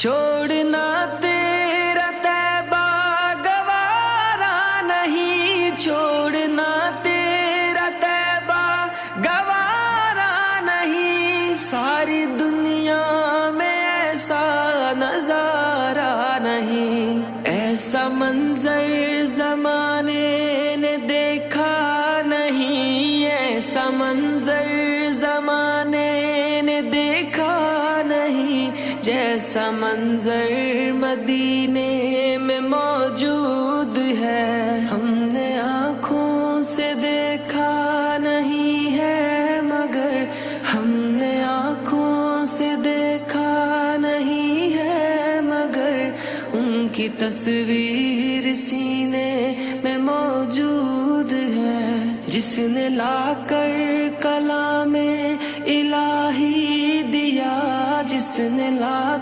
छोड़ना तेरा तैबा गवारा नहीं, छोड़ना तेरा तैबा गवारा नहीं। सारी दुनिया में ऐसा नजारा नहीं, ऐसा मंजर जमाने ने देखा नहीं, ऐसा मंजर जमाने ने देखा नहीं। जैसा मंजर मदीने में मौजूद है, हमने आँखों से देखा नहीं है, मगर हमने आँखों से देखा नहीं है, मगर उनकी तस्वीर सीने में मौजूद है। जिसने लाकर कलामे इलाही दिया, जिसने ला